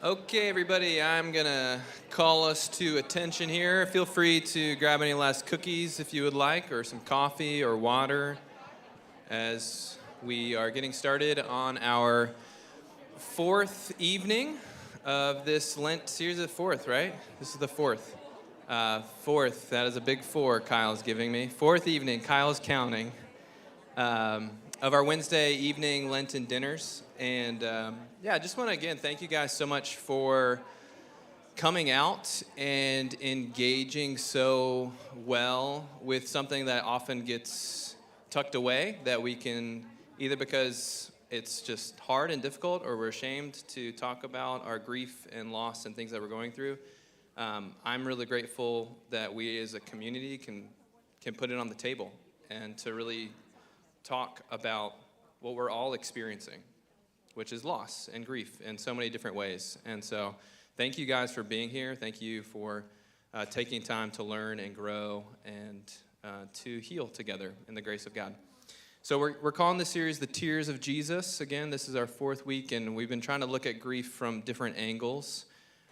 Okay, everybody, I'm going to call us to attention here. Feel free to grab any last cookies if you would like, or some coffee or water as we are getting started on our fourth evening of this Lent series. The fourth, right? This is the fourth. Fourth, that is a big four Kyle's giving me. Fourth evening, Kyle's counting, of our Wednesday evening Lenten dinners. And I just want to, again, thank you guys so much for coming out and engaging so well with something that often gets tucked away, that we can, either because it's just hard and difficult or we're ashamed to talk about our grief and loss and things that we're going through. I'm really grateful that we as a community can put it on the table and to really talk about what we're all experiencing, which is loss and grief in so many different ways. And so thank you guys for being here. Thank you for taking time to learn and grow and to heal together in the grace of God. So we're calling this series The Tears of Jesus. Again, this is our fourth week, and we've been trying to look at grief from different angles.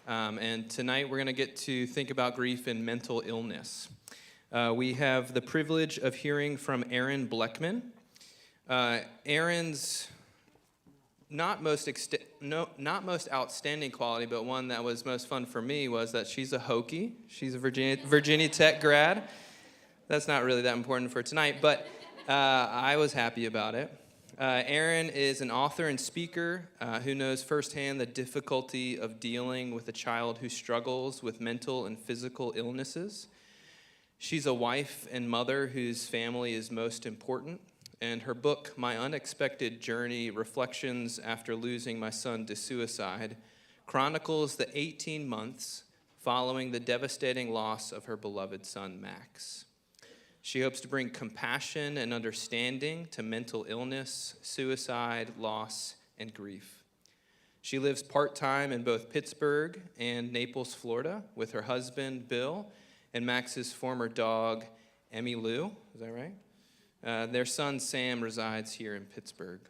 And tonight we're going to get to think about grief and mental illness. We have the privilege of hearing from Erin Blechman. Erin's not most outstanding quality, but one that was most fun for me was that she's a Hokie. She's a Virginia Tech grad. That's not really that important for tonight, but I was happy about it. Erin is an author and speaker who knows firsthand the difficulty of dealing with a child who struggles with mental and physical illnesses. She's a wife and mother whose family is most important. And her book, My Unexpected Journey, Reflections After Losing My Son to Suicide, chronicles the 18 months following the devastating loss of her beloved son, Max. She hopes to bring compassion and understanding to mental illness, suicide, loss, and grief. She lives part-time in both Pittsburgh and Naples, Florida, with her husband, Bill, and Max's former dog, Emmy Lou. Is that right? Their son, Sam, resides here in Pittsburgh.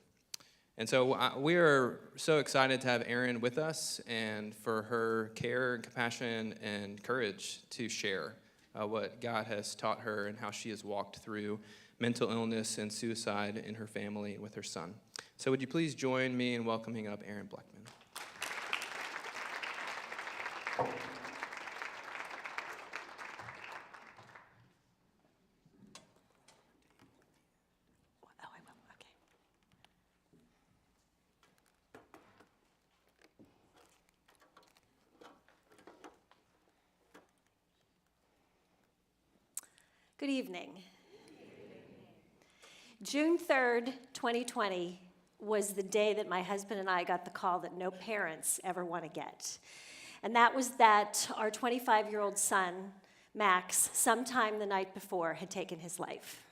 And so we are so excited to have Erin with us and for her care and compassion and courage to share what God has taught her and how she has walked through mental illness and suicide in her family with her son. So would you please join me in welcoming up Erin Blechman. Good evening. June 3rd, 2020 was the day that my husband and I got the call that no parents ever want to get. And that was that our 25-year-old son, Max, sometime the night before had taken his life.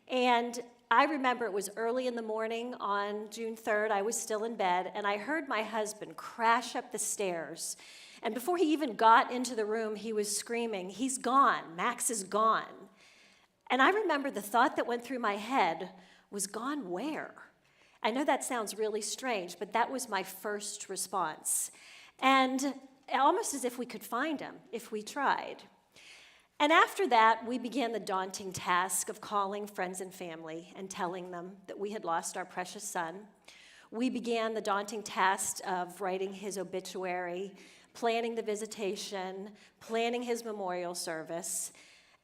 And I remember it was early in the morning on June 3rd. I was still in bed, and I heard my husband crash up the stairs. And before he even got into the room, he was screaming, "He's gone, Max is gone." And I remember the thought that went through my head was, gone where? I know that sounds really strange, but that was my first response. And almost as if we could find him if we tried. And after that, we began the daunting task of calling friends and family and telling them that we had lost our precious son. We began the daunting task of writing his obituary, planning the visitation, planning his memorial service.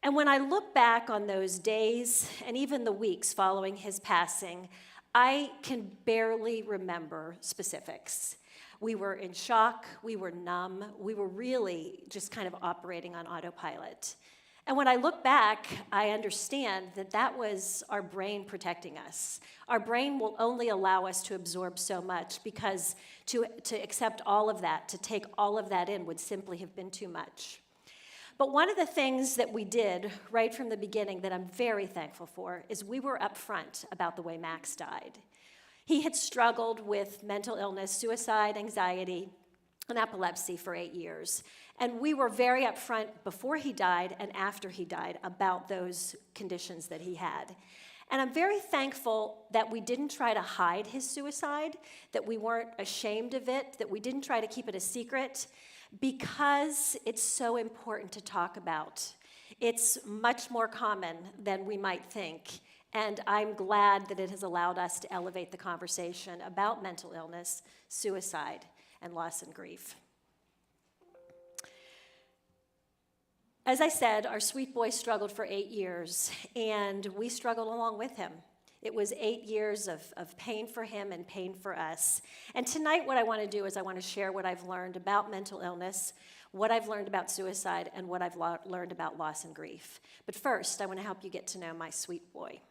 And when I look back on those days and even the weeks following his passing, I can barely remember specifics. We were in shock, we were numb, we were really just kind of operating on autopilot. And when I look back, I understand that that was our brain protecting us. Our brain will only allow us to absorb so much because to accept all of that, to take all of that in would simply have been too much. But one of the things that we did right from the beginning that I'm very thankful for is we were upfront about the way Max died. He had struggled with mental illness, suicide, anxiety, and epilepsy for 8 years. And we were very upfront before he died and after he died about those conditions that he had. And I'm very thankful that we didn't try to hide his suicide, that we weren't ashamed of it, that we didn't try to keep it a secret, because it's so important to talk about. It's much more common than we might think, and I'm glad that it has allowed us to elevate the conversation about mental illness, suicide, and loss and grief. As I said, our sweet boy struggled for 8 years, and we struggled along with him. It was 8 years of pain for him and pain for us. And tonight what I want to do is I want to share what I've learned about mental illness, what I've learned about suicide, and what I've learned about loss and grief. But first, I want to help you get to know my sweet boy.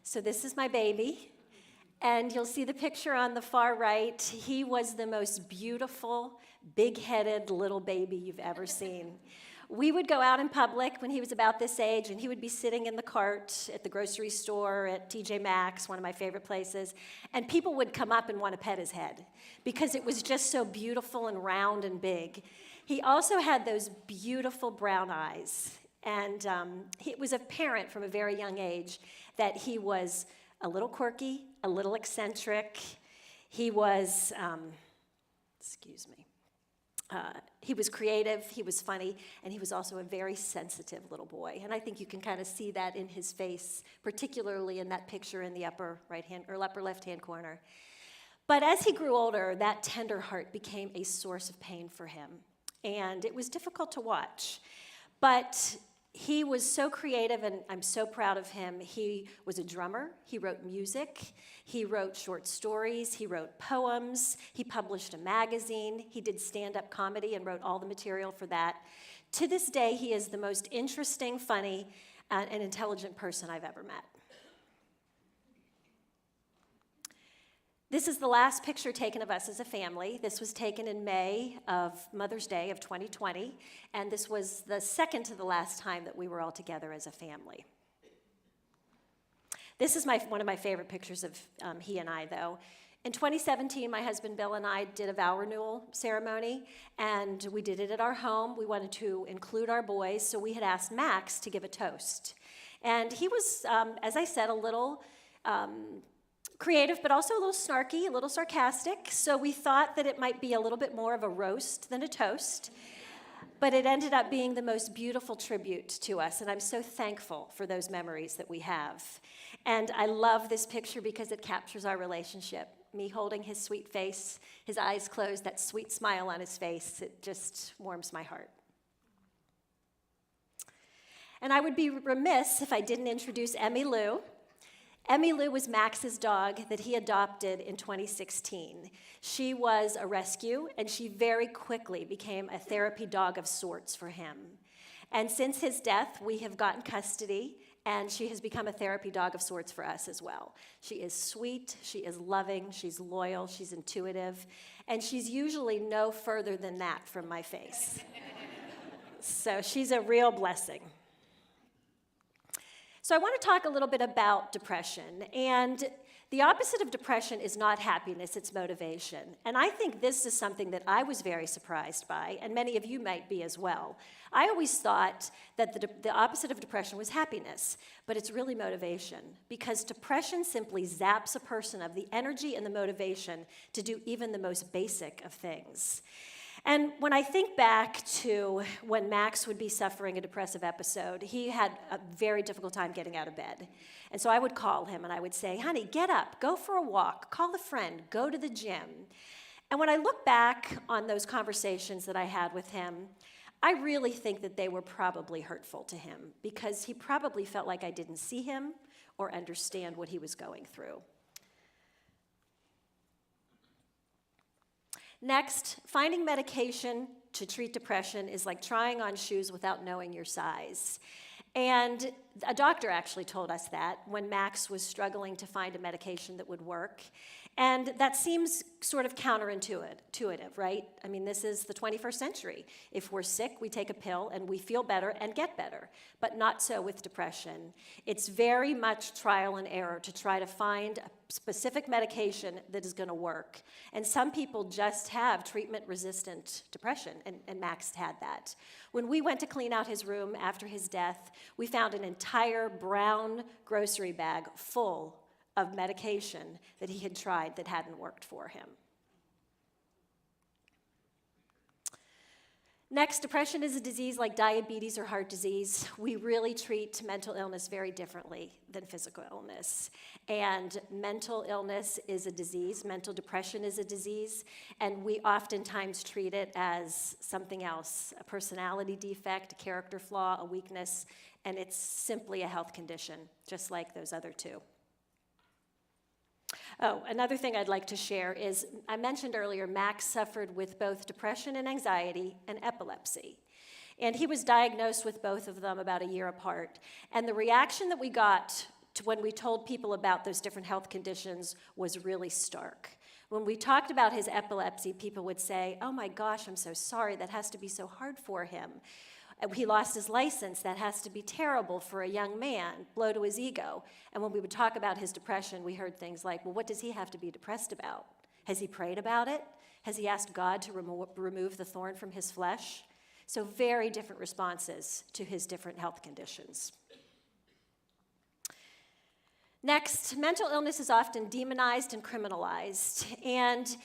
So this is my baby. And you'll see the picture on the far right. He was the most beautiful, big-headed little baby you've ever seen. We would go out in public when he was about this age, and he would be sitting in the cart at the grocery store, at TJ Maxx, one of my favorite places, and people would come up and want to pet his head because it was just so beautiful and round and big. He also had those beautiful brown eyes, and it was apparent from a very young age that he was a little quirky, a little eccentric. He was, he was creative, he was funny, and he was also a very sensitive little boy. And I think you can kind of see that in his face, particularly in that picture in the upper right-hand or upper left-hand corner. But as he grew older, that tender heart became a source of pain for him. And it was difficult to watch. But he was so creative, and I'm so proud of him. He was a drummer. He wrote music. He wrote short stories. He wrote poems. He published a magazine. He did stand-up comedy and wrote all the material for that. To this day, he is the most interesting, funny, and intelligent person I've ever met. This is the last picture taken of us as a family. This was taken in May of Mother's Day of 2020, and this was the second to the last time that we were all together as a family. This is one of my favorite pictures of he and I, though. In 2017, my husband Bill and I did a vow renewal ceremony, and we did it at our home. We wanted to include our boys, so we had asked Max to give a toast. And he was, as I said, a little creative, but also a little snarky, a little sarcastic, so we thought that it might be a little bit more of a roast than a toast, but it ended up being the most beautiful tribute to us, and I'm so thankful for those memories that we have. And I love this picture because it captures our relationship. Me holding his sweet face, his eyes closed, that sweet smile on his face, it just warms my heart. And I would be remiss if I didn't introduce Emmy Lou. Emmy Lou was Max's dog that he adopted in 2016. She was a rescue, and she very quickly became a therapy dog of sorts for him. And since his death, we have gotten custody, and she has become a therapy dog of sorts for us as well. She is sweet, she is loving, she's loyal, she's intuitive, and she's usually no further than that from my face. So she's a real blessing. So I want to talk a little bit about depression, and the opposite of depression is not happiness, it's motivation. And I think this is something that I was very surprised by, and many of you might be as well. I always thought that the opposite of depression was happiness, but it's really motivation, because depression simply zaps a person of the energy and the motivation to do even the most basic of things. And when I think back to when Max would be suffering a depressive episode, he had a very difficult time getting out of bed. And so I would call him and I would say, honey, get up, go for a walk, call a friend, go to the gym. And when I look back on those conversations that I had with him, I really think that they were probably hurtful to him because he probably felt like I didn't see him or understand what he was going through. Next, finding medication to treat depression is like trying on shoes without knowing your size. And a doctor actually told us that when Max was struggling to find a medication that would work. And that seems sort of counterintuitive, right? I mean, this is the 21st century. If we're sick, we take a pill and we feel better and get better, but not so with depression. It's very much trial and error to try to find a specific medication that is going to work. And some people just have treatment-resistant depression, and Max had that. When we went to clean out his room after his death, we found an entire brown grocery bag full of medication that he had tried that hadn't worked for him. Next, depression is a disease like diabetes or heart disease. We really treat mental illness very differently than physical illness. And mental illness is a disease, mental depression is a disease, and we oftentimes treat it as something else, a personality defect, a character flaw, a weakness, and it's simply a health condition, just like those other two. Oh, another thing I'd like to share is, I mentioned earlier, Max suffered with both depression and anxiety and epilepsy. And he was diagnosed with both of them about a year apart. And the reaction that we got to when we told people about those different health conditions was really stark. When we talked about his epilepsy, people would say, "Oh my gosh, I'm so sorry, that has to be so hard for him. He lost his license, that has to be terrible for a young man, blow to his ego." And when we would talk about his depression, we heard things like, well, what does he have to be depressed about? Has he prayed about it? Has he asked God to remove the thorn from his flesh? So very different responses to his different health conditions. Next, mental illness is often demonized and criminalized. And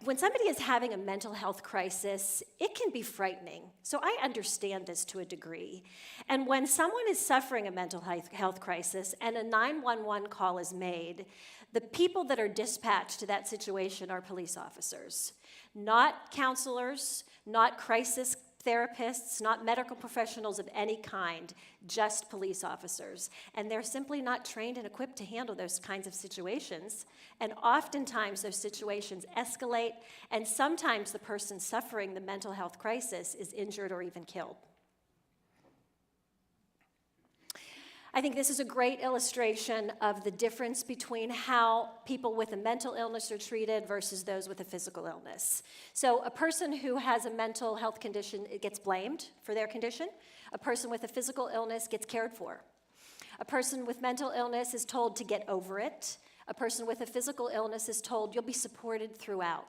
when somebody is having a mental health crisis, it can be frightening. So I understand this to a degree. And when someone is suffering a mental health crisis and a 911 call is made, the people that are dispatched to that situation are police officers, not counselors, not crisis therapists, not medical professionals of any kind, just police officers. And they're simply not trained and equipped to handle those kinds of situations. And oftentimes those situations escalate, and sometimes the person suffering the mental health crisis is injured or even killed. I think this is a great illustration of the difference between how people with a mental illness are treated versus those with a physical illness. So a person who has a mental health condition gets blamed for their condition. A person with a physical illness gets cared for. A person with mental illness is told to get over it. A person with a physical illness is told you'll be supported throughout.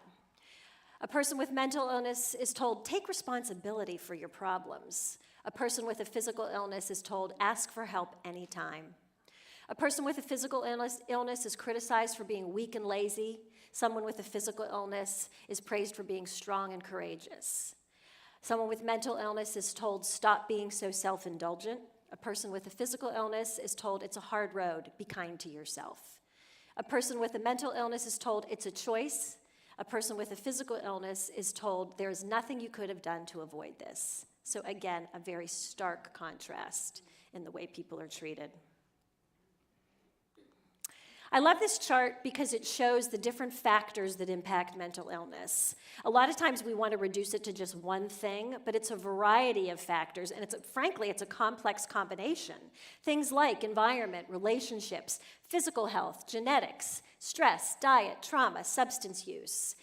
A person with mental illness is told take responsibility for your problems. A person with a physical illness is told, ask for help anytime. A person with a physical illness is criticized for being weak and lazy. Someone with a physical illness is praised for being strong and courageous. Someone with mental illness is told, stop being so self-indulgent. A person with a physical illness is told, it's a hard road, be kind to yourself. A person with a mental illness is told, it's a choice. A person with a physical illness is told, there is nothing you could have done to avoid this. So again, a very stark contrast in the way people are treated. I love this chart because it shows the different factors that impact mental illness. A lot of times we want to reduce it to just one thing, but it's a variety of factors, and frankly, it's a complex combination. Things like environment, relationships, physical health, genetics, stress, diet, trauma, substance use.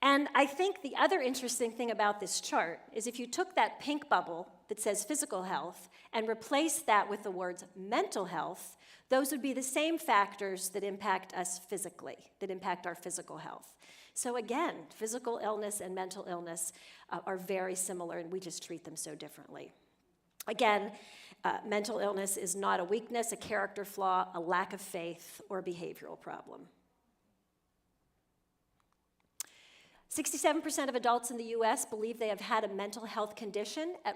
And I think the other interesting thing about this chart is if you took that pink bubble that says physical health and replaced that with the words mental health, those would be the same factors that impact us physically, that impact our physical health. So again, physical illness and mental illness are very similar, and we just treat them so differently. Again, mental illness is not a weakness, a character flaw, a lack of faith, or a behavioral problem. 67% of adults in the U.S. believe they have had a mental health condition at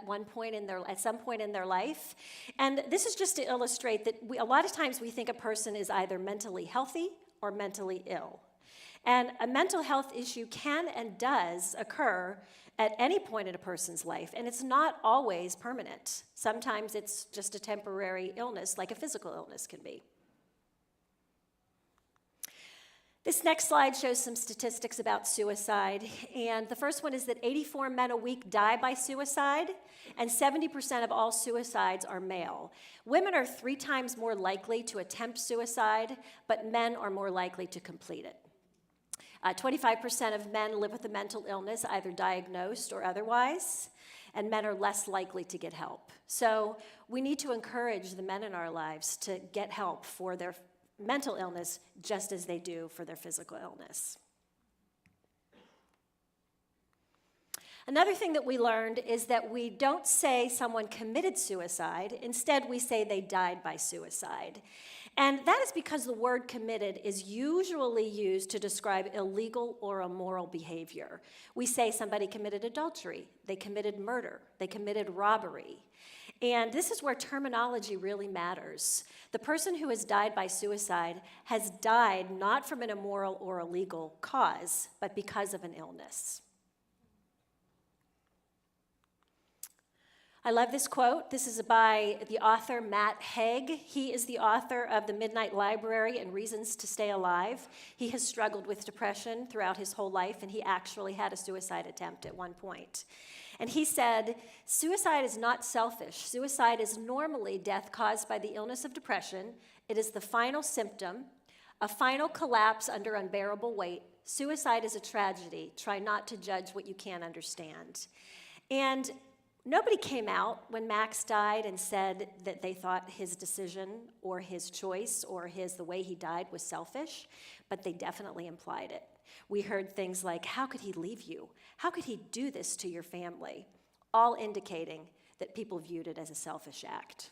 some point in their life. And this is just to illustrate that a lot of times we think a person is either mentally healthy or mentally ill. And a mental health issue can and does occur at any point in a person's life, and it's not always permanent. Sometimes it's just a temporary illness, like a physical illness can be. This next slide shows some statistics about suicide, and the first one is that 84 men a week die by suicide, and 70% of all suicides are male. Women are 3 times more likely to attempt suicide, but men are more likely to complete it. 25% of men live with a mental illness, either diagnosed or otherwise, and men are less likely to get help. So we need to encourage the men in our lives to get help for their mental illness just as they do for their physical illness. Another thing that we learned is that we don't say someone committed suicide. Instead, we say they died by suicide. And that is because the word committed is usually used to describe illegal or immoral behavior. We say somebody committed adultery, they committed murder, they committed robbery. And this is where terminology really matters. The person who has died by suicide has died not from an immoral or illegal cause, but because of an illness. I love this quote. This is by the author Matt Haig. He is the author of The Midnight Library and Reasons to Stay Alive. He has struggled with depression throughout his whole life, and he actually had a suicide attempt at one point. And he said, "Suicide is not selfish. Suicide is normally death caused by the illness of depression. It is the final symptom, a final collapse under unbearable weight. Suicide is a tragedy. Try not to judge what you can't understand." And nobody came out when Max died and said that they thought his decision or his choice or the way he died was selfish, but they definitely implied it. We heard things like, "How could he leave you? How could he do this to your family?" All indicating that people viewed it as a selfish act.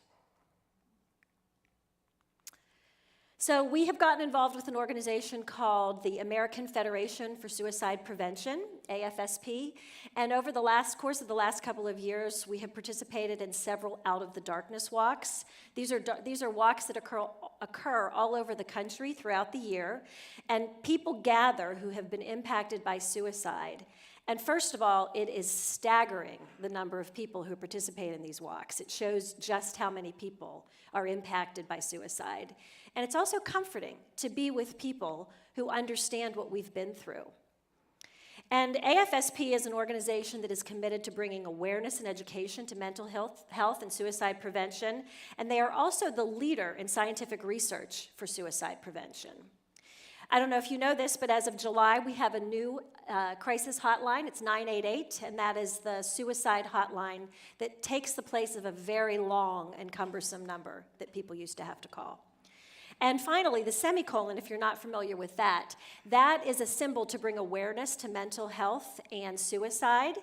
So we have gotten involved with an organization called the American Federation for Suicide Prevention, AFSP, and over the course of the last couple of years, we have participated in several Out of the Darkness walks. These are walks that occur all over the country throughout the year, and people gather who have been impacted by suicide. And first of all, it is staggering the number of people who participate in these walks. It shows just how many people are impacted by suicide. And it's also comforting to be with people who understand what we've been through. And AFSP is an organization that is committed to bringing awareness and education to mental health and suicide prevention, and they are also the leader in scientific research for suicide prevention. I don't know if you know this, but as of July, we have a new crisis hotline. It's 988, and that is the suicide hotline that takes the place of a very long and cumbersome number that people used to have to call. And finally, the semicolon, if you're not familiar with that is a symbol to bring awareness to mental health and suicide.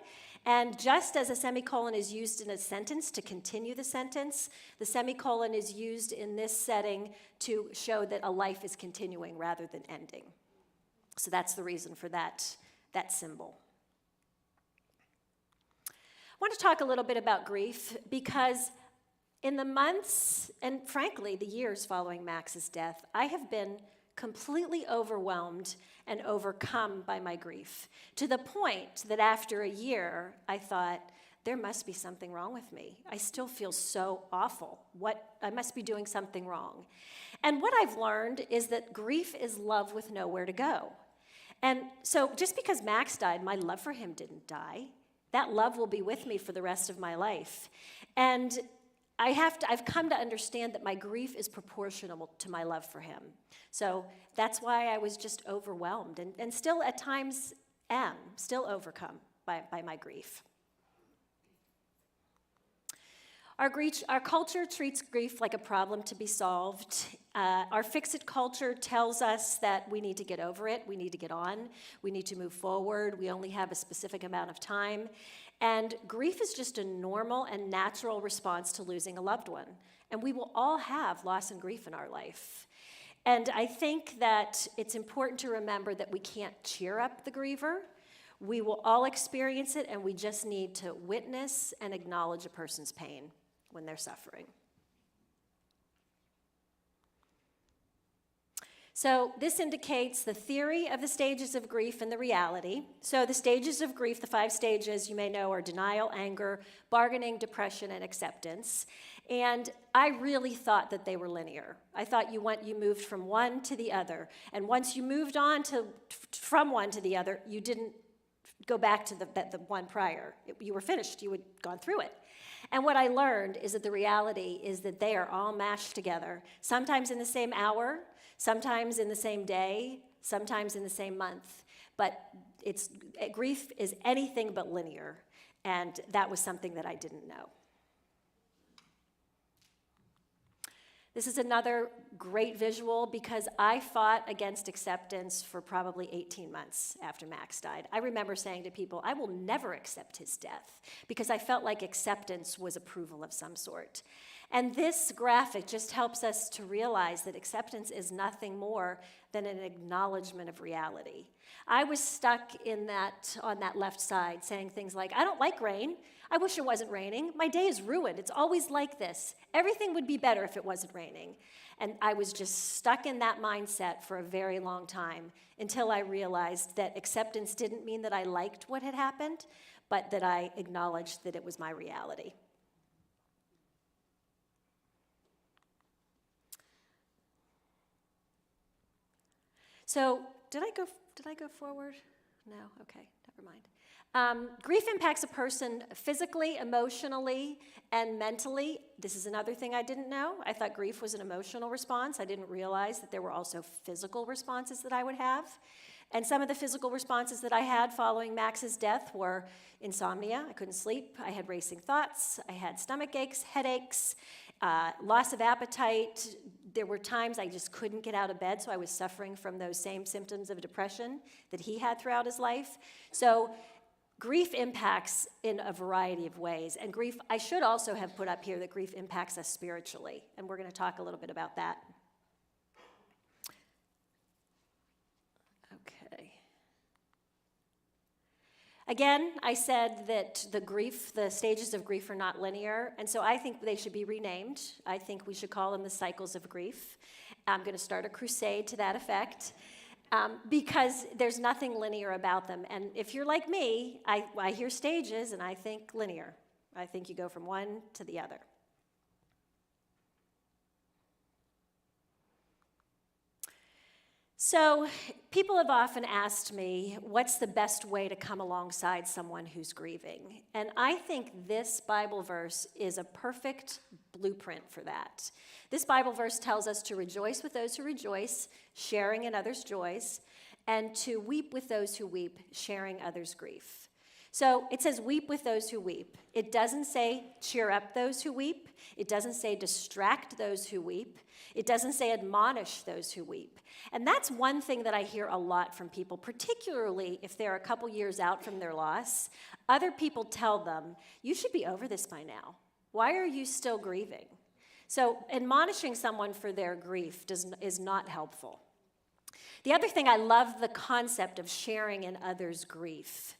And just as a semicolon is used in a sentence to continue the sentence, the semicolon is used in this setting to show that a life is continuing rather than ending. So that's the reason for that symbol. I want to talk a little bit about grief because in the months, and frankly, the years following Max's death, I have been completely overwhelmed and overcome by my grief, to the point that after a year, I thought, there must be something wrong with me. I still feel so awful. I must be doing something wrong. And what I've learned is that grief is love with nowhere to go. And so just because Max died, my love for him didn't die. That love will be with me for the rest of my life. And I've come to understand that my grief is proportional to my love for him. So that's why I was just overwhelmed and still at times am still overcome by my grief. Our culture treats grief like a problem to be solved. Our fix-it culture tells us that we need to get over it, we need to get on, we need to move forward, we only have a specific amount of time. And grief is just a normal and natural response to losing a loved one. And we will all have loss and grief in our life. And I think that it's important to remember that we can't cheer up the griever. We will all experience it, and we just need to witness and acknowledge a person's pain when they're suffering. So this indicates the theory of the stages of grief and the reality. So the stages of grief, the 5 stages you may know, are denial, anger, bargaining, depression, and acceptance. And I really thought that they were linear. I thought you moved from one to the other. And once you moved on from one to the other, you didn't go back to the one prior. You were finished. You had gone through it. And what I learned is that the reality is that they are all mashed together, sometimes in the same hour, sometimes in the same day, sometimes in the same month. But grief is anything but linear, and that was something that I didn't know. This is another great visual because I fought against acceptance for probably 18 months after Max died. I remember saying to people, I will never accept his death because I felt like acceptance was approval of some sort. And this graphic just helps us to realize that acceptance is nothing more than an acknowledgement of reality. I was stuck on that left side saying things like, I don't like rain. I wish it wasn't raining. My day is ruined. It's always like this. Everything would be better if it wasn't raining. And I was just stuck in that mindset for a very long time until I realized that acceptance didn't mean that I liked what had happened, but that I acknowledged that it was my reality. So, did I go forward? No, okay, never mind. Grief impacts a person physically, emotionally, and mentally. This is another thing I didn't know. I thought grief was an emotional response. I didn't realize that there were also physical responses that I would have. And some of the physical responses that I had following Max's death were insomnia. I couldn't sleep. I had racing thoughts. I had stomach aches, headaches, loss of appetite. There were times I just couldn't get out of bed, so I was suffering from those same symptoms of depression that he had throughout his life. So grief impacts in a variety of ways. And grief, I should also have put up here that grief impacts us spiritually. And we're going to talk a little bit about that. Okay. Again, I said that the stages of grief are not linear, and so I think they should be renamed. I think we should call them the cycles of grief. I'm going to start a crusade to that effect because there's nothing linear about them. And if you're like me, I hear stages and I think linear. I think you go from one to the other. So people have often asked me, what's the best way to come alongside someone who's grieving? And I think this Bible verse is a perfect blueprint for that. This Bible verse tells us to rejoice with those who rejoice, sharing in others' joys, and to weep with those who weep, sharing others' grief. So it says weep with those who weep. It doesn't say cheer up those who weep. It doesn't say distract those who weep. It doesn't say admonish those who weep. And that's one thing that I hear a lot from people, particularly if they're a couple years out from their loss. Other people tell them, you should be over this by now. Why are you still grieving? So admonishing someone for their grief is not helpful. The other thing, I love the concept of sharing in others' grief.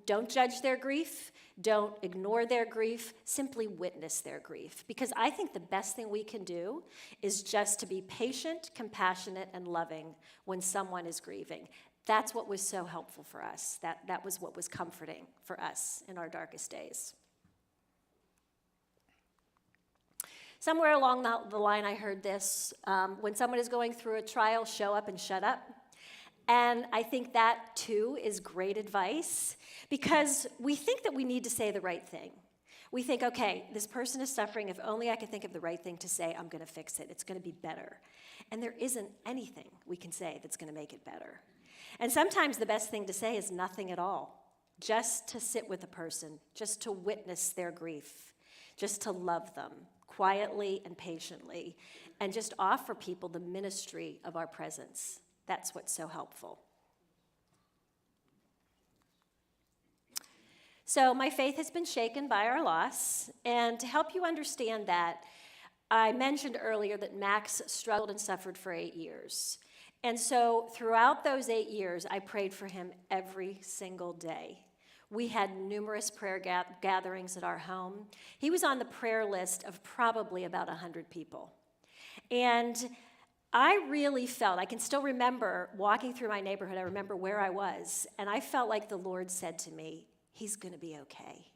Don't judge their grief. Don't ignore their grief. Simply witness their grief. Because I think the best thing we can do is just to be patient, compassionate, and loving when someone is grieving. That's what was so helpful for us. That was what was comforting for us in our darkest days. Somewhere along the line I heard this, when someone is going through a trial, show up and shut up. And I think that, too, is great advice because we think that we need to say the right thing. We think, okay, this person is suffering. If only I could think of the right thing to say, I'm going to fix it. It's going to be better. And there isn't anything we can say that's going to make it better. And sometimes the best thing to say is nothing at all, just to sit with a person, just to witness their grief, just to love them quietly and patiently, and just offer people the ministry of our presence. That's what's so helpful. So my faith has been shaken by our loss, and to help you understand that, I mentioned earlier that Max struggled and suffered for 8 years. And so throughout those 8 years, I prayed for him every single day. We had numerous prayer gatherings at our home. He was on the prayer list of probably about 100 people. And I really felt, I can still remember walking through my neighborhood, I remember where I was, and I felt like the Lord said to me, he's going to be okay.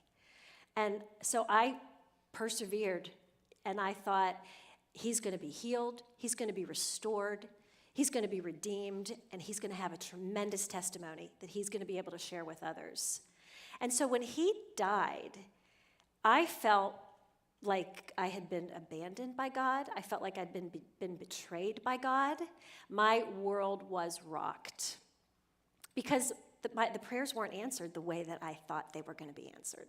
And so I persevered, and I thought, he's going to be healed, he's going to be restored, he's going to be redeemed, and he's going to have a tremendous testimony that he's going to be able to share with others. And so when he died, I felt like I had been abandoned by God. I felt like I'd been betrayed by God. My world was rocked because the prayers weren't answered the way that I thought they were going to be answered.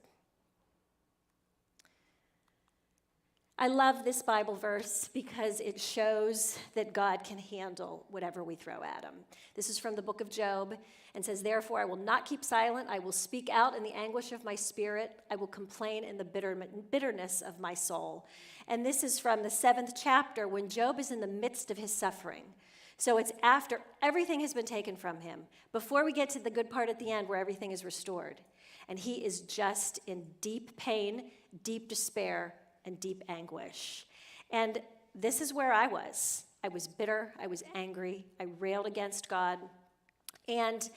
I love this Bible verse because it shows that God can handle whatever we throw at him. This is from the book of Job and says, "Therefore I will not keep silent. I will speak out in the anguish of my spirit. I will complain in the bitterness of my soul." And this is from the 7th chapter when Job is in the midst of his suffering. So it's after everything has been taken from him, before we get to the good part at the end where everything is restored. And he is just in deep pain, deep despair, and deep anguish. And this is where I was. I was bitter, I was angry, I railed against God. And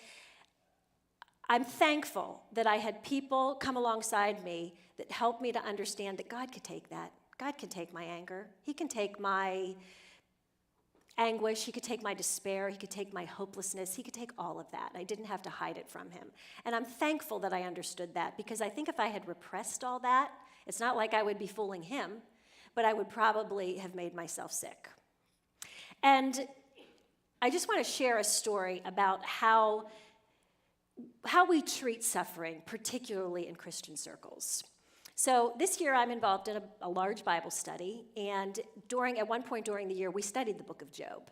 I'm thankful that I had people come alongside me that helped me to understand that God could take that. God can take my anger. He can take my anguish. He could take my despair. He could take my hopelessness. He could take all of that. I didn't have to hide it from him. And I'm thankful that I understood that, because I think if I had repressed all that, it's not like I would be fooling him, but I would probably have made myself sick. And I just want to share a story about how we treat suffering, particularly in Christian circles. So this year I'm involved in a large Bible study, and at one point during the year, we studied the book of Job.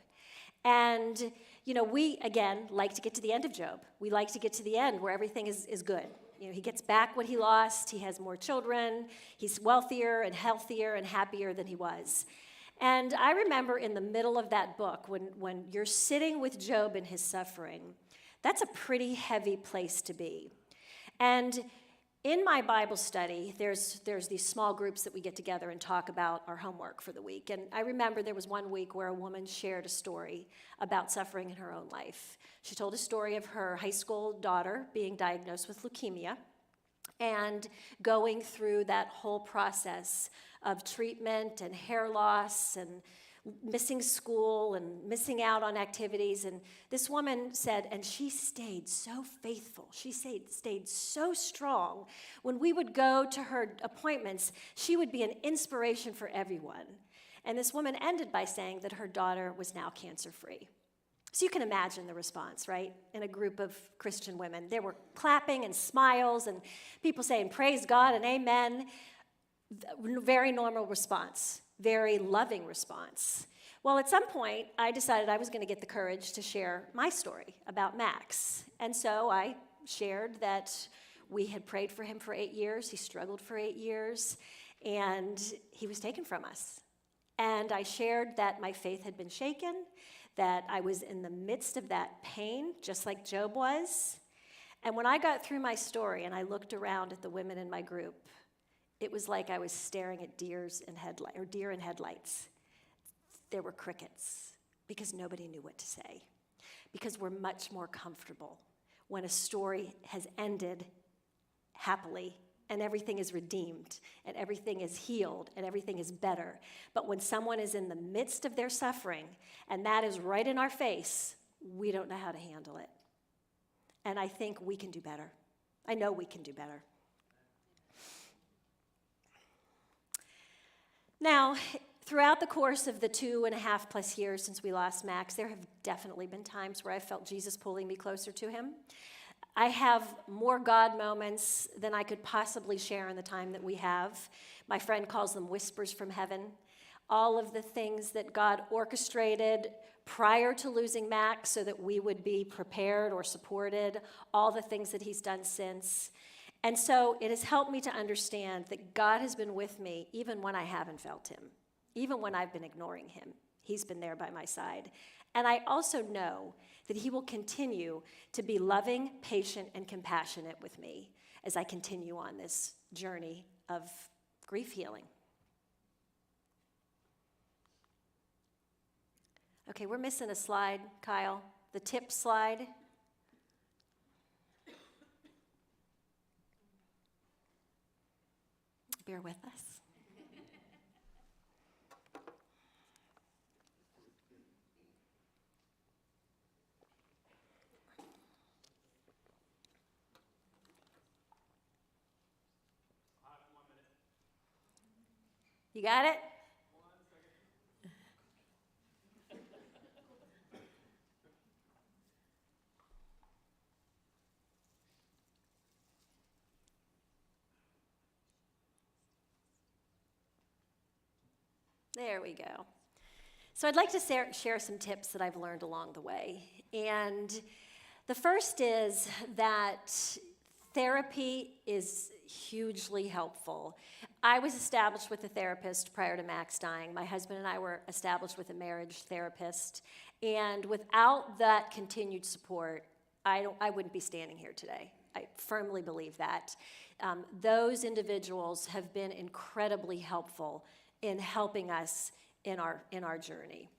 And, we, again, like to get to the end of Job. We like to get to the end where everything is good. He gets back what he lost, he has more children, he's wealthier and healthier and happier than he was. And I remember in the middle of that book, when you're sitting with Job in his suffering, that's a pretty heavy place to be. And in my Bible study, there's these small groups that we get together and talk about our homework for the week. And I remember there was one week where a woman shared a story about suffering in her own life. She told a story of her high school daughter being diagnosed with leukemia and going through that whole process of treatment and hair loss and missing school and missing out on activities. And this woman said, and she stayed so faithful. She stayed so strong. When we would go to her appointments, she would be an inspiration for everyone. And this woman ended by saying that her daughter was now cancer-free. So you can imagine the response, right? In a group of Christian women. There were clapping and smiles and people saying, praise God and amen. Very normal response. Very loving response. Well, at some point, I decided I was going to get the courage to share my story about Max. And so I shared that we had prayed for him for 8 years. He struggled for 8 years, and he was taken from us. And I shared that my faith had been shaken, that I was in the midst of that pain, just like Job was. And when I got through my story and I looked around at the women in my group, it was like I was staring at deer in headlights. There were crickets because nobody knew what to say. Because we're much more comfortable when a story has ended happily and everything is redeemed and everything is healed and everything is better. But when someone is in the midst of their suffering and that is right in our face, we don't know how to handle it. And I think we can do better. I know we can do better. Now, throughout the course of the 2.5+ years since we lost Max, there have definitely been times where I felt Jesus pulling me closer to him. I have more God moments than I could possibly share in the time that we have. My friend calls them whispers from heaven. All of the things that God orchestrated prior to losing Max so that we would be prepared or supported, all the things that he's done since. And so it has helped me to understand that God has been with me even when I haven't felt him, even when I've been ignoring him. He's been there by my side. And I also know that he will continue to be loving, patient, and compassionate with me as I continue on this journey of grief healing. Okay, we're missing a slide, Kyle. The tip slide. Bear with us. You got it? There we go. So I'd like to share some tips that I've learned along the way. And the first is that therapy is hugely helpful. I was established with a therapist prior to Max dying. My husband and I were established with a marriage therapist. And without that continued support, I wouldn't be standing here today. I firmly believe that. Those individuals have been incredibly helpful in helping us in our journey.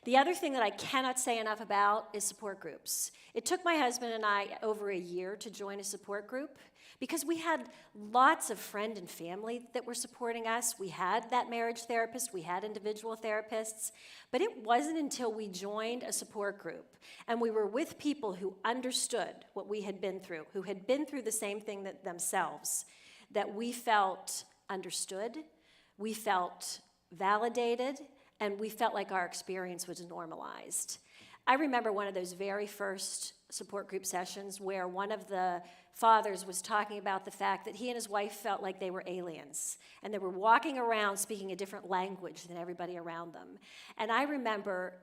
The other thing that I cannot say enough about is support groups. It took my husband and I over a year to join a support group because we had lots of friend and family that were supporting us. We had that marriage therapist, we had individual therapists, but it wasn't until we joined a support group and we were with people who understood what we had been through, who had been through the same thing themselves, that we felt understood, we felt validated, and we felt like our experience was normalized. I remember one of those very first support group sessions where one of the fathers was talking about the fact that he and his wife felt like they were aliens, and they were walking around speaking a different language than everybody around them. And I remember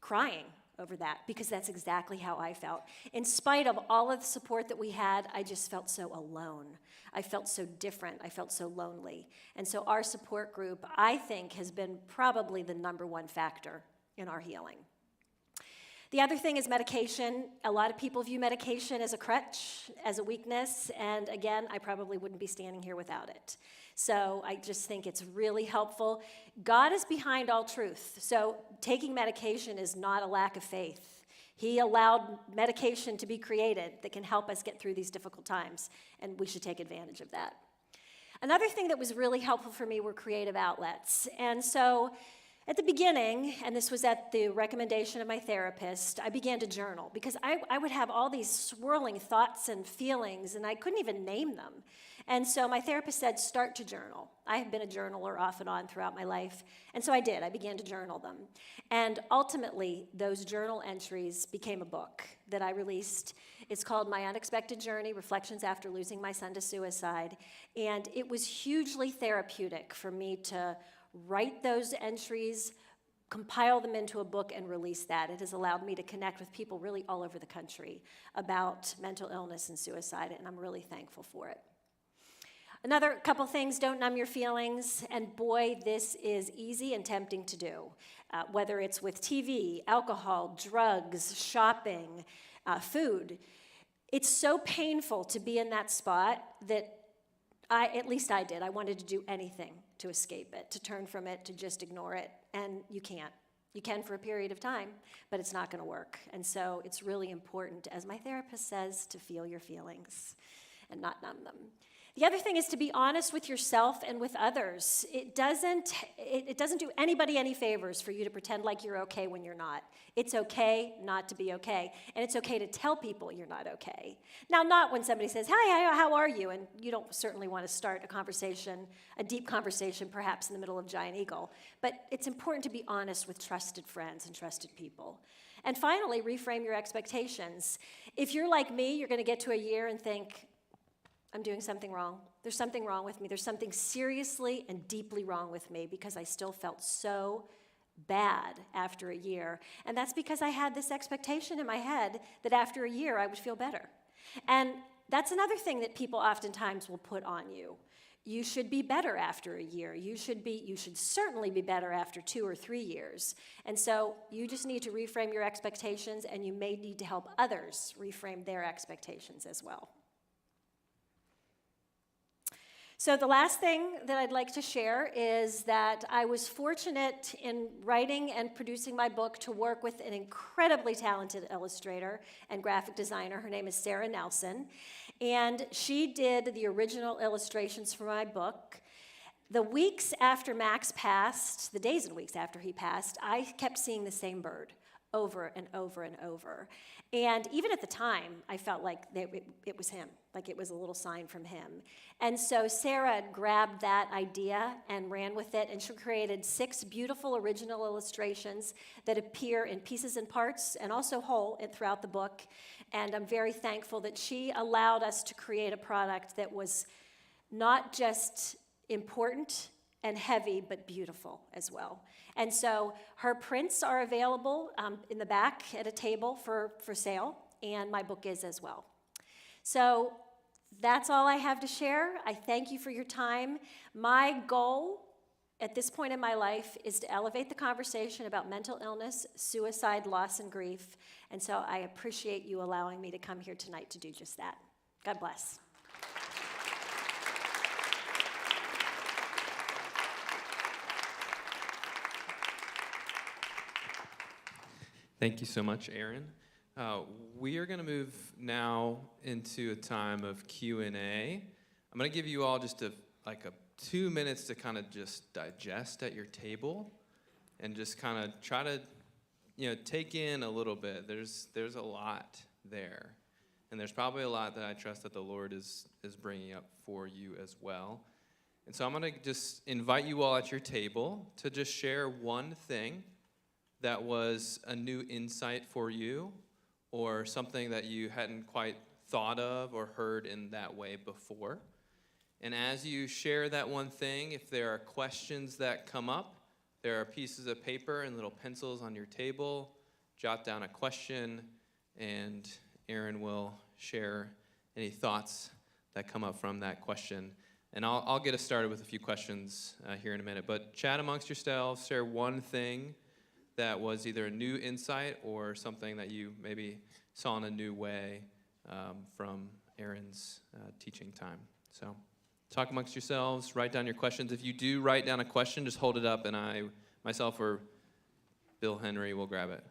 crying over that because that's exactly how I felt. In spite of all of the support that we had, I just felt so alone. I felt so different. I felt so lonely. And so our support group, I think, has been probably the #1 factor in our healing. The other thing is medication. A lot of people view medication as a crutch, as a weakness, and again, I probably wouldn't be standing here without it. So I just think it's really helpful. God is behind all truth, so taking medication is not a lack of faith. He allowed medication to be created that can help us get through these difficult times, and we should take advantage of that. Another thing that was really helpful for me were creative outlets, and so at the beginning, and this was at the recommendation of my therapist, I began to journal because I would have all these swirling thoughts and feelings, and I couldn't even name them. And so my therapist said, start to journal. I have been a journaler off and on throughout my life, and so I did. I began to journal them. And ultimately, those journal entries became a book that I released. It's called My Unexpected Journey, Reflections After Losing My Son to Suicide. And it was hugely therapeutic for me to write those entries, compile them into a book, and release that. It has allowed me to connect with people really all over the country about mental illness and suicide, and I'm really thankful for it. Another couple things, don't numb your feelings, and boy, this is easy and tempting to do, whether it's with TV, alcohol, drugs, shopping, food. It's so painful to be in that spot that at least I did. I wanted to do anything to escape it, to turn from it, to just ignore it, and you can't. You can for a period of time, but it's not going to work. And so it's really important, as my therapist says, to feel your feelings and not numb them. The other thing is to be honest with yourself and with others. It doesn't do anybody any favors for you to pretend like you're okay when you're not. It's okay not to be okay, and it's okay to tell people you're not okay. Now, not when somebody says, "Hi, how are you?" and you don't certainly want to start a conversation, a deep conversation, perhaps in the middle of Giant Eagle. But it's important to be honest with trusted friends and trusted people. And finally, reframe your expectations. If you're like me, you're going to get to a year and think, I'm doing something wrong. There's something wrong with me. There's something seriously and deeply wrong with me because I still felt so bad after a year. And that's because I had this expectation in my head that after a year I would feel better. And that's another thing that people oftentimes will put on you. You should be better after a year. You should certainly be better after 2 or 3 years. And so you just need to reframe your expectations, and you may need to help others reframe their expectations as well. So the last thing that I'd like to share is that I was fortunate in writing and producing my book to work with an incredibly talented illustrator and graphic designer. Her name is Sarah Nelson, and she did the original illustrations for my book. The weeks after Max passed, the days and weeks after he passed, I kept seeing the same bird over and over and over. And even at the time, I felt like it was him, like it was a little sign from him. And so Sarah grabbed that idea and ran with it, and she created 6 beautiful original illustrations that appear in pieces and parts and also whole throughout the book. And I'm very thankful that she allowed us to create a product that was not just important and heavy, but beautiful as well. And so her prints are available in the back at a table for sale, and my book is as well. So that's all I have to share. I thank you for your time. My goal at this point in my life is to elevate the conversation about mental illness, suicide, loss, and grief. And so I appreciate you allowing me to come here tonight to do just that. God bless. Thank you so much, Erin. We are going to move now into a time of Q&A. I'm going to give you all just 2 minutes to kind of just digest at your table and just kind of try to, take in a little bit. There's a lot there, and there's probably a lot that I trust that the Lord is bringing up for you as well. And so I'm going to just invite you all at your table to just share one thing that was a new insight for you, or something that you hadn't quite thought of or heard in that way before. And as you share that one thing, if there are questions that come up, there are pieces of paper and little pencils on your table. Jot down a question, and Erin will share any thoughts that come up from that question. And I'll get us started with a few questions here in a minute. But chat amongst yourselves, share one thing that was either a new insight or something that you maybe saw in a new way from Erin's teaching time. So talk amongst yourselves, write down your questions. If you do write down a question, just hold it up, and I, myself, or Bill Henry will grab it.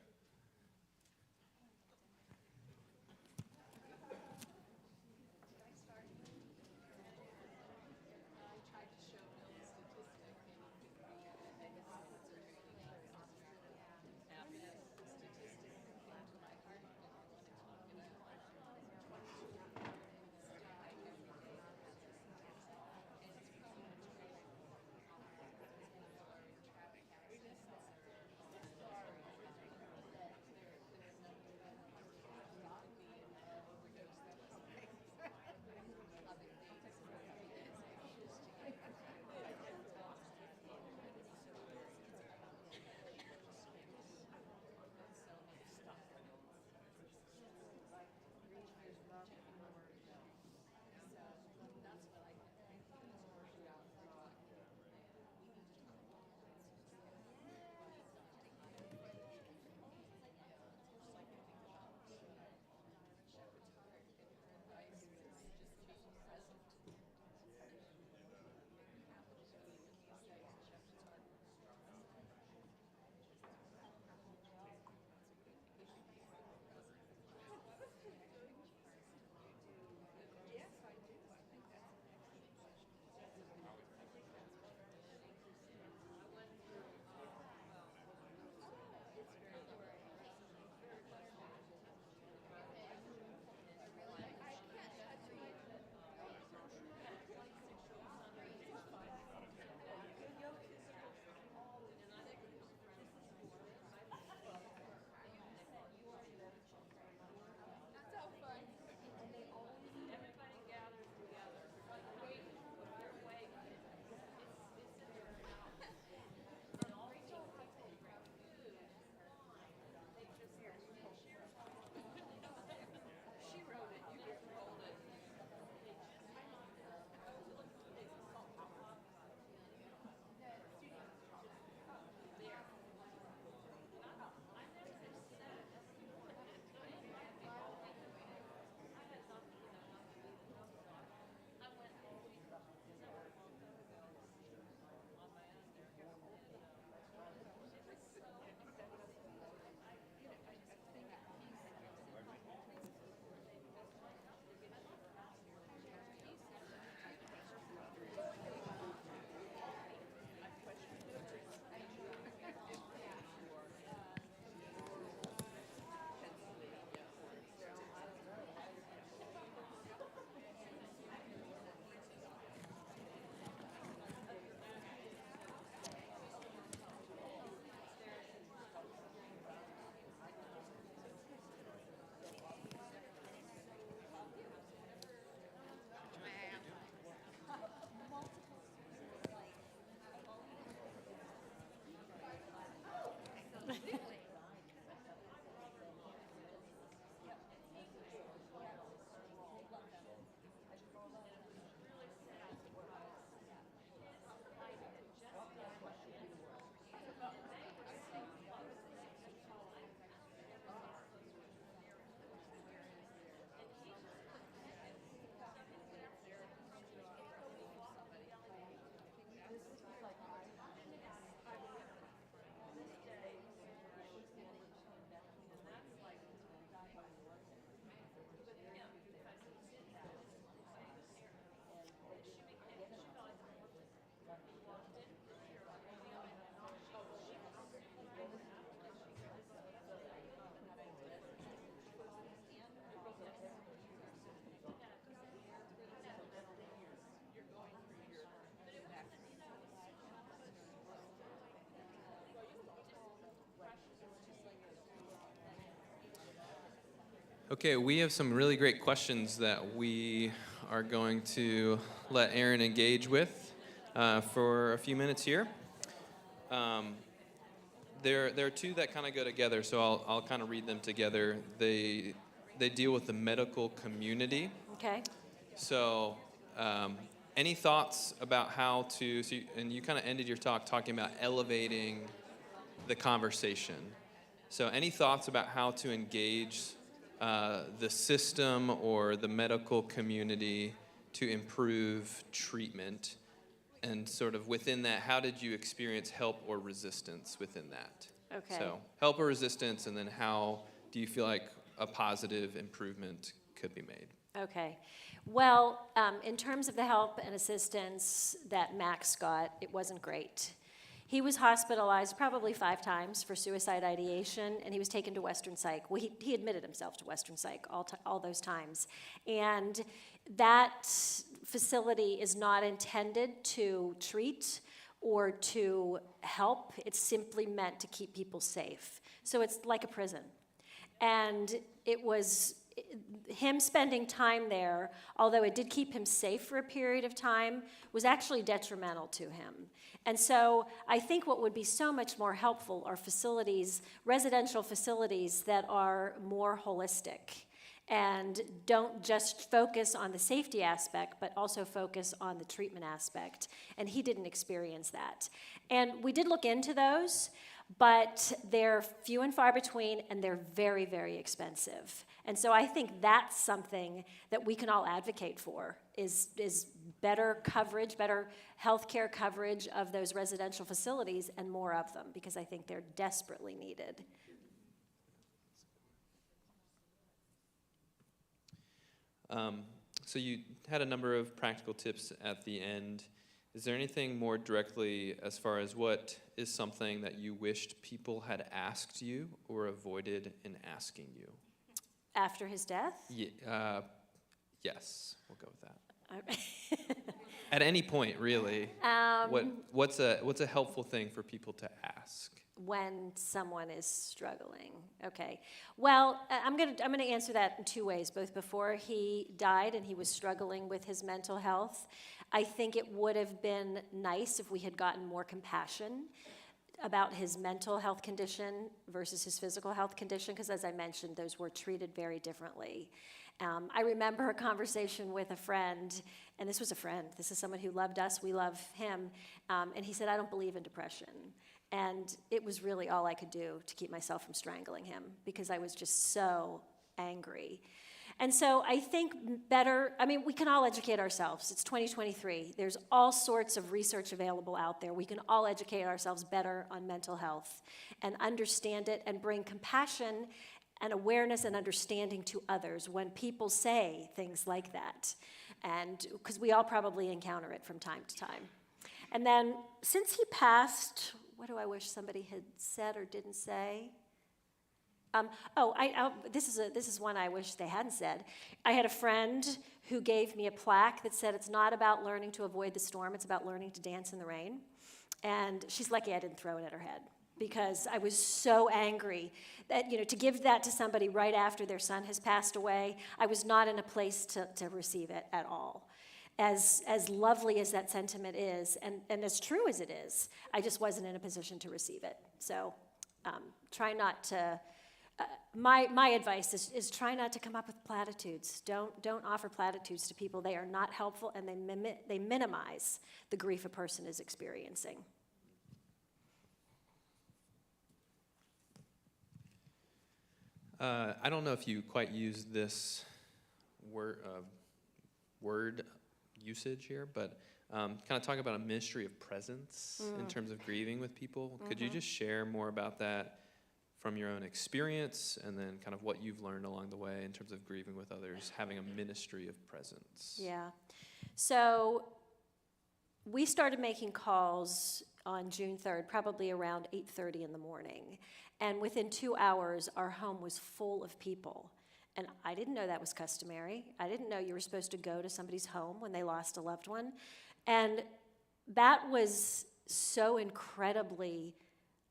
Okay, we have some really great questions that we are going to let Erin engage with for a few minutes here. There are two that kind of go together, so I'll kind of read them together. They deal with the medical community. Okay. So, any thoughts about how to? And you kind of ended your talk talking about elevating the conversation. So, any thoughts about how to engage the system or the medical community to improve treatment? And sort of within that, how did you experience help or resistance within that? Okay. So help or resistance, and then how do you feel like a positive improvement could be made? Okay. Well, in terms of the help and assistance that Max got, it wasn't great. He was hospitalized probably 5 times for suicide ideation, and he was taken to Western Psych. Well, he admitted himself to Western Psych all those times. And that facility is not intended to treat or to help. It's simply meant to keep people safe. So it's like a prison. And it was him spending time there, although it did keep him safe for a period of time, was actually detrimental to him. And so I think what would be so much more helpful are facilities, residential facilities that are more holistic and don't just focus on the safety aspect, but also focus on the treatment aspect. And he didn't experience that. And we did look into those, but they're few and far between, and they're very, very expensive. And so I think that's something that we can all advocate for, is better coverage, better healthcare coverage of those residential facilities, and more of them, because I think they're desperately needed. So you had a number of practical tips at the end. Is there anything more directly as far as what is something that you wished people had asked you or avoided in asking you? After his death? Yes, we'll go with that. Okay. At any point, really. What's a helpful thing for people to ask? When someone is struggling. Okay. Well, I'm gonna answer that in 2 ways, both before he died and he was struggling with his mental health. I think it would have been nice if we had gotten more compassion about his mental health condition versus his physical health condition, because as I mentioned, those were treated very differently. I remember a conversation with a friend, and this was a friend. This is someone who loved us. We love him. And he said, "I don't believe in depression." And it was really all I could do to keep myself from strangling him, because I was just so angry. And so I think we can all educate ourselves. It's 2023. There's all sorts of research available out there. We can all educate ourselves better on mental health and understand it and bring compassion and awareness and understanding to others when people say things like that. And because we all probably encounter it from time to time. And then since he passed, what do I wish somebody had said or didn't say? This is one I wish they hadn't said. I had a friend who gave me a plaque that said, "It's not about learning to avoid the storm, it's about learning to dance in the rain." And she's lucky I didn't throw it at her head, because I was so angry that, to give that to somebody right after their son has passed away, I was not in a place to receive it at all. As lovely as that sentiment is, and as true as it is, I just wasn't in a position to receive it. So Try not to. My advice is try not to come up with platitudes. Don't offer platitudes to people. They are not helpful, and they minimize the grief a person is experiencing. I don't know if you quite use this word usage here, but kind of talk about a ministry of presence in terms of grieving with people. Could you just share more about that from your own experience, and then kind of what you've learned along the way in terms of grieving with others, having a ministry of presence? Yeah. So we started making calls on June 3rd, probably around 8:30 in the morning. And within 2 hours, our home was full of people. And I didn't know that was customary. I didn't know you were supposed to go to somebody's home when they lost a loved one. And that was so incredibly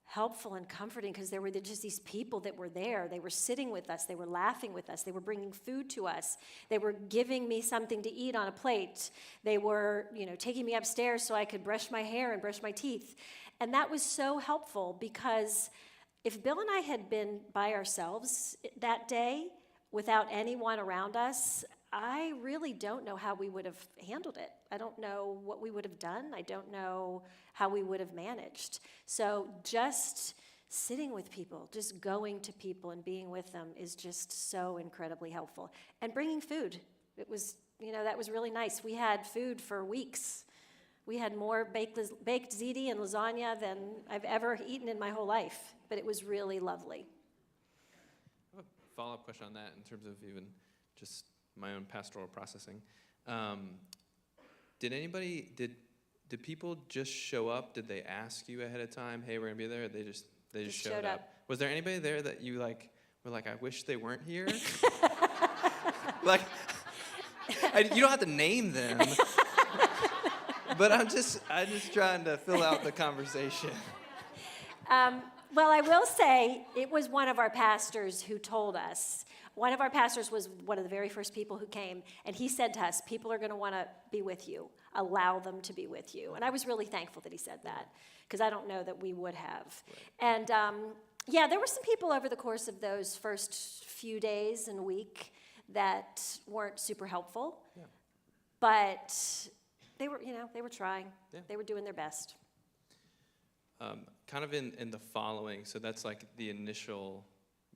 helpful and comforting, because there were just these people that were there. They were sitting with us. They were laughing with us. They were bringing food to us. They were giving me something to eat on a plate. They were, taking me upstairs so I could brush my hair and brush my teeth. And that was so helpful, because if Bill and I had been by ourselves that day without anyone around us, I really don't know how we would have handled it. I don't know what we would have done. I don't know how we would have managed. So just sitting with people, just going to people and being with them is just so incredibly helpful. And bringing food. It was, that was really nice. We had food for weeks. We had more baked ziti and lasagna than I've ever eaten in my whole life. But it was really lovely. I have a follow-up question on that in terms of even just my own pastoral processing. Did people just show up? Did they ask you ahead of time, hey, we're gonna be there? They just showed up. Was there anybody there that you were like, I wish they weren't here? You don't have to name them, but I'm just trying to fill out the conversation. Well, I will say it was one of our pastors who told us. One of our pastors was one of the very first people who came, and he said to us, people are going to want to be with you. Allow them to be with you. And I was really thankful that he said that, because I don't know that we would have. Right. And there were some people over the course of those first few days and week that weren't super helpful, but they were trying. Yeah. They were doing their best. Kind of in the following, so that's like the initial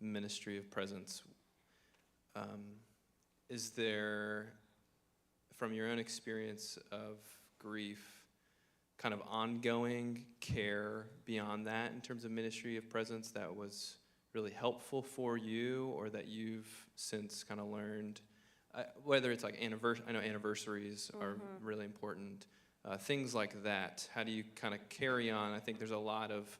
ministry of presence. Is there, from your own experience of grief, kind of ongoing care beyond that in terms of ministry of presence that was really helpful for you, or that you've since kind of learned, whether it's like I know anniversaries are really important, things like that. How do you kind of carry on? I think there's a lot of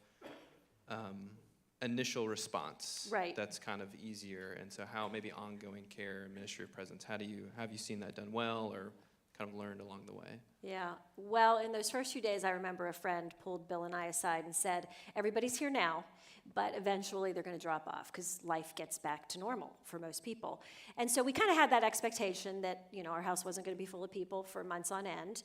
initial response that's kind of easier, and so how maybe ongoing care and ministry of presence, have you seen that done well, or kind of learned along the way? Yeah, well, in those first few days, I remember a friend pulled Bill and I aside and said, everybody's here now, but eventually they're going to drop off because life gets back to normal for most people. And so we kind of had that expectation that our house wasn't going to be full of people for months on end.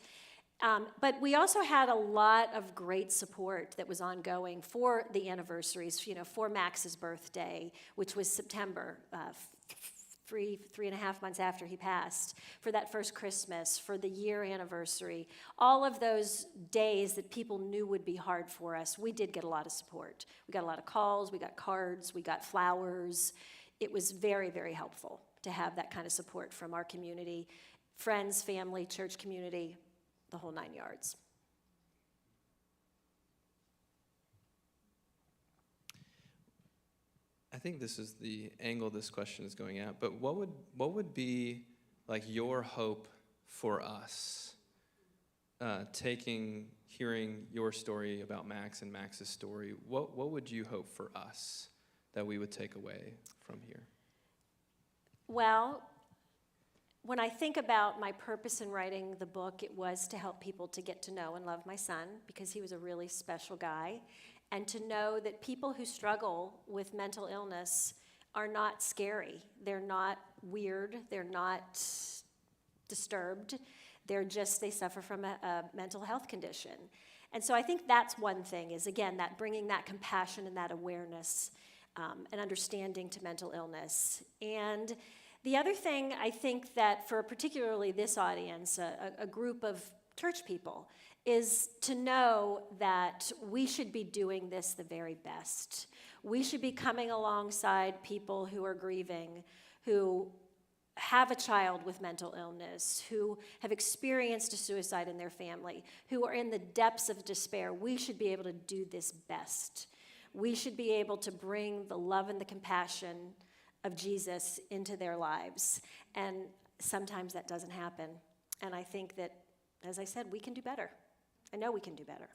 But we also had a lot of great support that was ongoing for the anniversaries, for Max's birthday, which was September, 3.5 months after he passed, for that first Christmas, for the year anniversary. All of those days that people knew would be hard for us, we did get a lot of support. We got a lot of calls, we got cards, we got flowers. It was very, very helpful to have that kind of support from our community, friends, family, church community, the whole 9 yards. I think this is the angle this question is going at, but what would be like your hope for us, hearing your story about Max and Max's story? What would you hope for us that we would take away from here? Well, when I think about my purpose in writing the book, it was to help people to get to know and love my son, because he was a really special guy, and to know that people who struggle with mental illness are not scary. They're not weird. They're not disturbed. They suffer from a mental health condition. And so I think that's one thing, is again, that bringing that compassion and that awareness. and understanding to mental illness. And the other thing I think that for particularly this audience, a group of church people, is to know that we should be doing this the very best. We should be coming alongside people who are grieving, who have a child with mental illness, who have experienced a suicide in their family, who are in the depths of despair. We should be able to do this best. We should be able to bring the love and the compassion of Jesus into their lives. And sometimes that doesn't happen. And I think that, as I said, we can do better. I know we can do better.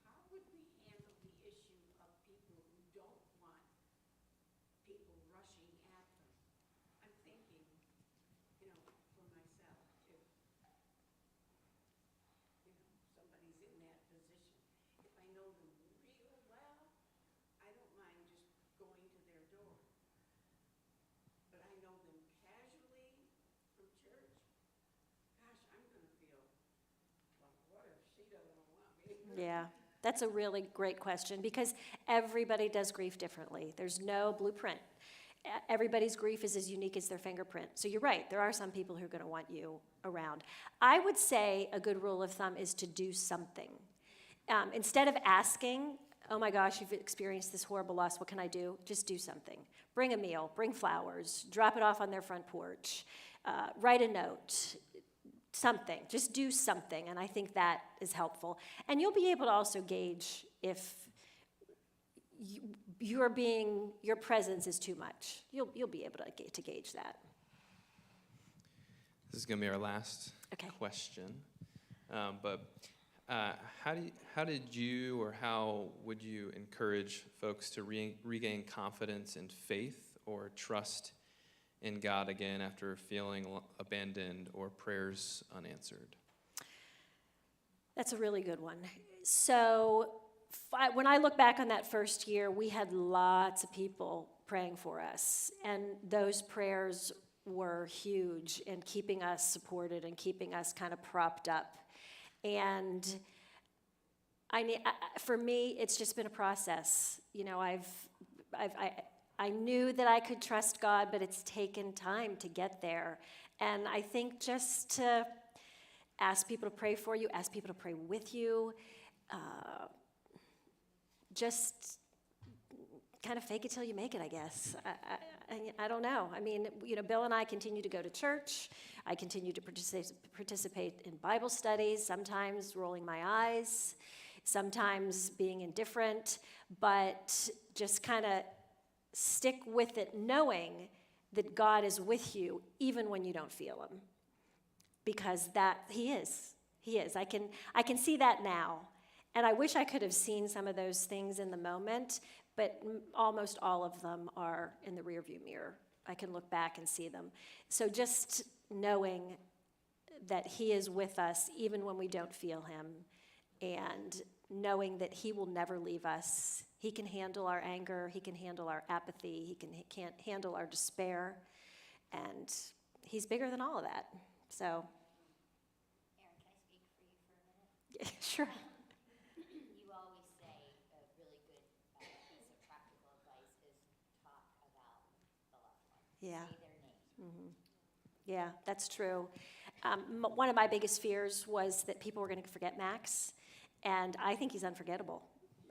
How would we handle the issue of people who don't want people rushing at them? I'm thinking, for myself, if, somebody's in that position, if I know them real well, I don't mind just going to their door. But I know them casually from church, gosh, I'm going to feel, well, what if she doesn't want me? Yeah, that's a really great question because everybody does grief differently. There's no blueprint. Everybody's grief is as unique as their fingerprint. So you're right, there are some people who are going to want you around. I would say a good rule of thumb is to do something. Instead of asking, oh my gosh, you've experienced this horrible loss, what can I do? Just do something. Bring a meal, bring flowers, drop it off on their front porch, write a note, something. Just do something, and I think that is helpful. And you'll be able to also gauge if your presence is too much. You'll be able to gauge that. This is going to be our last question. But how did you or how would you encourage folks to regain confidence and faith or trust in God again after feeling abandoned or prayers unanswered? That's a really good one. So when I look back on that first year, we had lots of people praying for us, and those prayers were huge in keeping us supported and keeping us kind of propped up. And for me, it's just been a process. I knew that I could trust God, but it's taken time to get there. And I think just to ask people to pray for you, ask people to pray with you, just kind of fake it till you make it, I guess. I don't know. I mean, Bill and I continue to go to church. I continue to participate in Bible studies, sometimes rolling my eyes, sometimes being indifferent, but just kind of stick with it, knowing that God is with you even when you don't feel him. Because He is. I can see that now. And I wish I could have seen some of those things in the moment, but almost all of them are in the rearview mirror. I can look back and see them. So just knowing that he is with us even when we don't feel him, and knowing that he will never leave us. He can handle our anger, he can handle our apathy, he can handle our despair, and he's bigger than all of that. So, Erin, can I speak for you for a minute? sure. You always say a really good piece of practical advice is talk about the loved one. Yeah. Say their name. Yeah, that's true. One of my biggest fears was that people were going to forget Max, and I think he's unforgettable.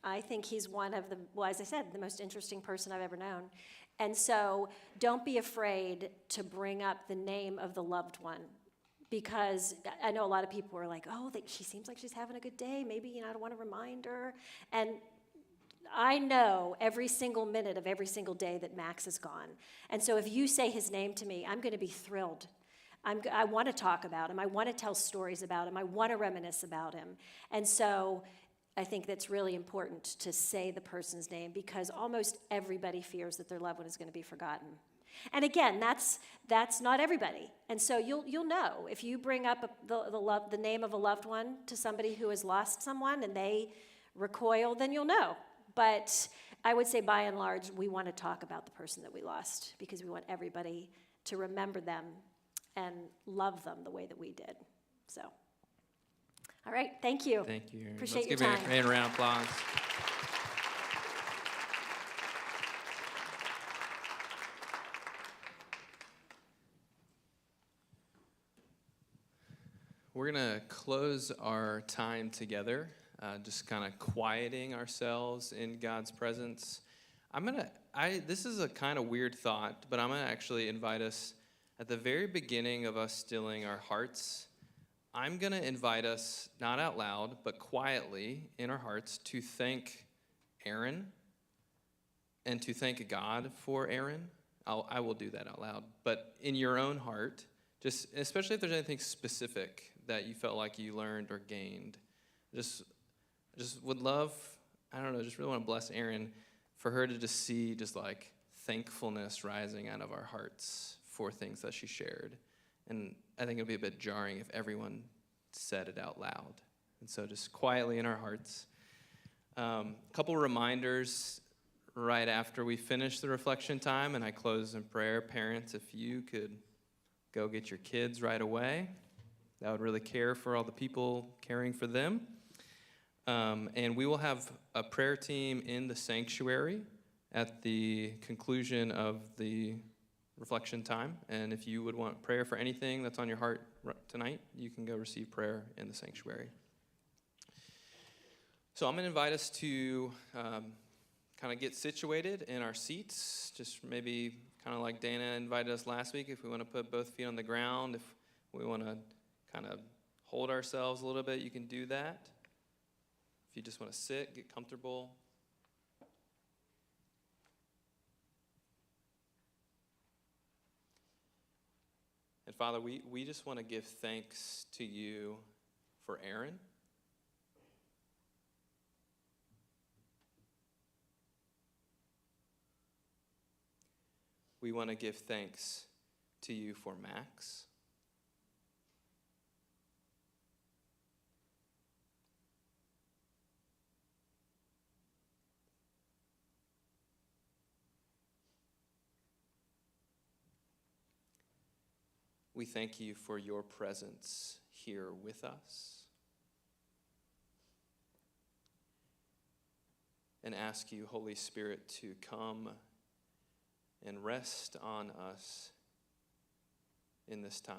I think he's one of the, well, as I said, the most interesting person I've ever known. And so don't be afraid to bring up the name of the loved one, because I know a lot of people are like, oh, she seems like she's having a good day. Maybe, I don't want to remind her. And I know every single minute of every single day that Max is gone. And so if you say his name to me, I'm going to be thrilled. I want to talk about him. I want to tell stories about him. I want to reminisce about him. And so I think that's really important to say the person's name, because almost everybody fears that their loved one is going to be forgotten. And again, that's not everybody. And so you'll know if you bring up the name of a loved one to somebody who has lost someone and they recoil, then you'll know. But I would say by and large, we want to talk about the person that we lost, because we want everybody to remember them and love them the way that we did. So, all right, thank you. Thank you, Erin. Appreciate Let's your give time. Erin a round of applause. We're going to close our time together, just kind of quieting ourselves in God's presence. This is a kind of weird thought, but I'm going to actually invite us at the very beginning of us stilling our hearts. I'm going to invite us, not out loud, but quietly in our hearts, to thank Erin and to thank God for Erin. I will do that out loud. But in your own heart, just especially if there's anything specific that you felt like you learned or gained, just would love, I don't know, just really want to bless Erin for her to just see just like thankfulness rising out of our hearts for things that she shared. And I think it'll be a bit jarring if everyone said it out loud. And so just quietly in our hearts. A couple reminders right after we finish the reflection time and I close in prayer. Parents, if you could go get your kids right away, that would really care for all the people caring for them. And we will have a prayer team in the sanctuary at the conclusion of the reflection time. And if you would want prayer for anything that's on your heart tonight, you can go receive prayer in the sanctuary. So I'm going to invite us to kind of get situated in our seats, just maybe kind of like Dana invited us last week, if we want to put both feet on the ground, if we want to kind of hold ourselves a little bit, you can do that. If you just want to sit, get comfortable. And Father, we just want to give thanks to you for Erin. We want to give thanks to you for Max. We thank you for your presence here with us and ask you, Holy Spirit, to come and rest on us in this time.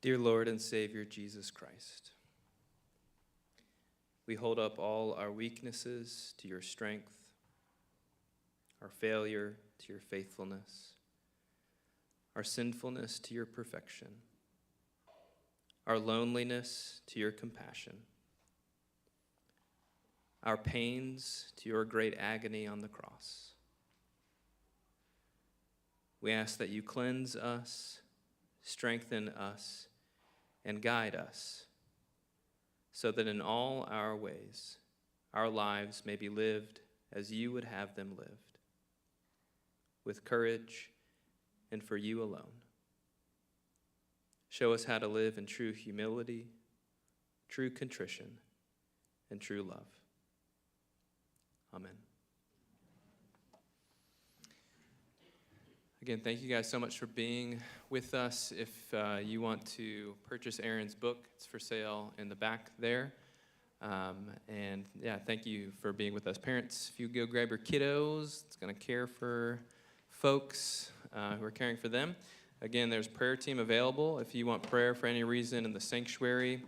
Dear Lord and Savior Jesus Christ, we hold up all our weaknesses to your strength, our failure to your faithfulness, our sinfulness to your perfection, our loneliness to your compassion, our pains to your great agony on the cross. We ask that you cleanse us, strengthen us, and guide us, so that in all our ways, our lives may be lived as you would have them lived, with courage and for you alone. Show us how to live in true humility, true contrition, and true love. Amen. Again, thank you guys so much for being with us. If you want to purchase Erin's book, it's for sale in the back there. And yeah, thank you for being with us. Parents, if you go grab your kiddos, it's going to care for folks who are caring for them. Again, there's a prayer team available if you want prayer for any reason in the sanctuary.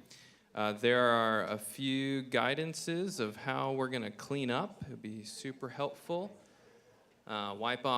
There are a few guidances of how we're going to clean up. It would be super helpful. Wipe off